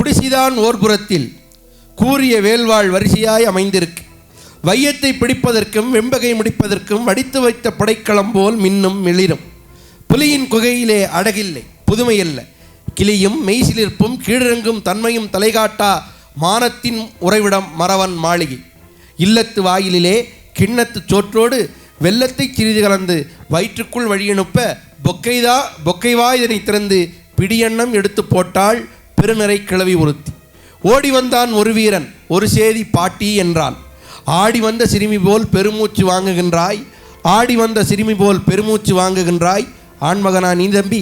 குடிசிதான் ஓர்புறத்தில் கூறிய வேல்வாள் வரிசையாய் அமைந்திருக்கு. வையத்தை பிடிப்பதற்கும் வெம்பகை முடிப்பதற்கும் அடித்து வைத்த படைக்களம் போல் மின்னும் மிளிரும். புலியின் குகையிலே அடகில்லை, புதுமையல்ல. கிளியும் மெய்சிலிருப்பும் கீழிறங்கும் தன்மையும் தலைகாட்டா மானத்தின் உறைவிடம் மறவன் மாளிகை. இல்லத்து வாயிலிலே கிண்ணத்து சோற்றோடு வெள்ளத்தை சிறிது கலந்து வயிற்றுக்குள் வழியனுப்ப பொக்கைவா இதனை திறந்து பிடியெண்ணம் எடுத்து போட்டாள் பெருநிறை கிளவி ஒருத்தி. ஓடி வந்தான் ஒரு வீரன், ஒரு சேதி பாட்டி என்றான். ஆடி வந்த சிறுமி போல் பெருமூச்சு வாங்குகின்றாய், ஆடி வந்த சிறுமி போல் பெருமூச்சு வாங்குகின்றாய். ஆண்மகனா நீ தம்பி,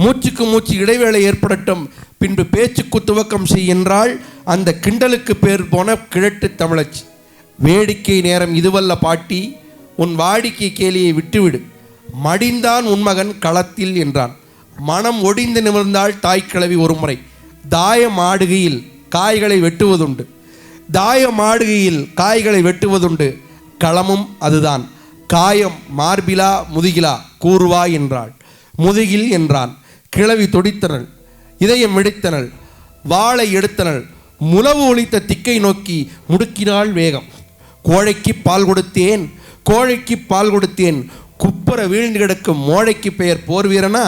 மூச்சுக்கு மூச்சு இடைவேளை ஏற்படட்டும், பின்பு பேச்சுக்கு துவக்கம் செய் என்றால் அந்த கிண்டலுக்கு பேர் போன கிழட்டு தமிழச்சி. வேடிக்கை நேரம் இதுவல்ல பாட்டி, உன் வாடிக்கை கேலியை விட்டுவிடு. மடிந்தான் உன்மகன் களத்தில் என்றான். மனம் ஒடிந்து நிமிர்ந்தாள் தாய்க்கிழவி ஒரு முறை. தாயம் ஆடுகையில் காய்களை வெட்டுவதுண்டு, தாயம் ஆடுகையில் காய்களை வெட்டுவதுண்டு. களமும் அதுதான். காயம் மார்பிலா முதுகிலா கூறுவா என்றாள். முதுகில் என்றான். கிழவி தொடித்தனள், இதயம் மிடித்தனள், வாளை எடுத்தனள். முழவு ஒலித்த திக்கை நோக்கி முடுக்கினாள் வேகம். கோழைக்கு பால் கொடுத்தேன், கோழைக்கு பால் கொடுத்தேன், குப்புற வீழ்ந்து கிடக்கும் மோழைக்கு பெயர் போர் வீரனா?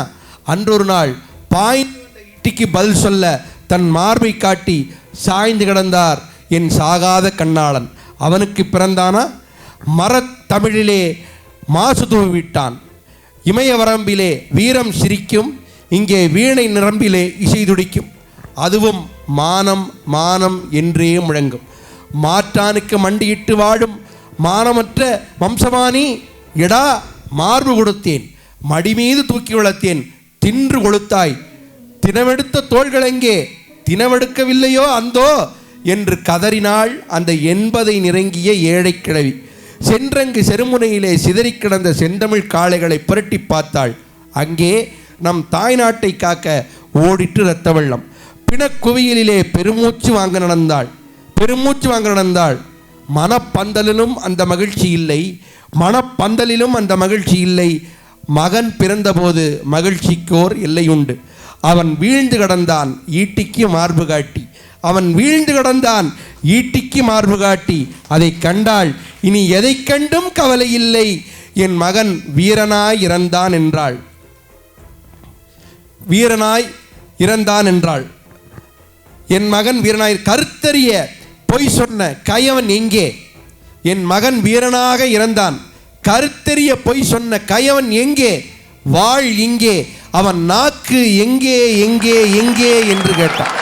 அன்றொரு நாள் பாய்க்கு பதில் சொல்ல தன் மார்பை காட்டி சாய்ந்து கிடந்தார் என் சாகாத கண்ணாளன். அவனுக்கு பிறந்தானா? மரத்தமிழிலே மாசு தூவிட்டான். இமய வரம்பிலே வீரம் சிரிக்கும், இங்கே வீணை நிரம்பிலே இசை துடிக்கும். அதுவும் மானம் மானம் என்றே முழங்கும். மாற்றானுக்கு மண்டியிட்டு வாழும் மானமற்ற வம்சமானி, எடா மார்பு கொடுத்தேன், மடிமீது தூக்கி வளர்த்தேன், தின்று கொளுத்தாய். தினமெடுத்த தோள்கள் எங்கே? தினமெடுக்கவில்லையோ அந்தோ என்று கதறினாள் அந்த 80 நிறங்கிய ஏழை கிழவி. சென்றங்கு செருமுனையிலே சிதறி கிடந்த செந்தமிழ் காளைகளை புரட்டி பார்த்தாள். அங்கே நம் தாய்நாட்டை காக்க ஓடிட்டு இரத்த வெள்ளம். பிணக்குவியலிலே பெருமூச்சு வாங்க நடந்தாள். மனப்பந்தலிலும் அந்த மகிழ்ச்சி இல்லை, மனப்பந்தலிலும் அந்த மகிழ்ச்சி இல்லை. மகன் பிறந்தபோது மகிழ்ச்சிக்கோர் எல்லையுண்டு. அவன் வீழ்ந்து கிடந்தான் ஈட்டிக்கு மார்பு காட்டி, அவன் வீழ்ந்து கிடந்தான் ஈட்டிக்கு மார்பு காட்டி. அதை கண்டாள். இனி எதை கண்டும் கவலை இல்லை, என் மகன் வீரனாய் இறந்தான் என்றாள். வீரனாய் இறந்தான் என்றாள். என் மகன் வீரனாய். கருத்தறிய பொய் சொன்ன கயவன் எங்கே? என் மகன் வீரனாக இறந்தான். கருத்தெரிய பொய் சொன்ன கயவன் எங்கே? வாழ் இங்கே, அவன் நாக்கு எங்கே எங்கே எங்கே என்று கேட்டான்.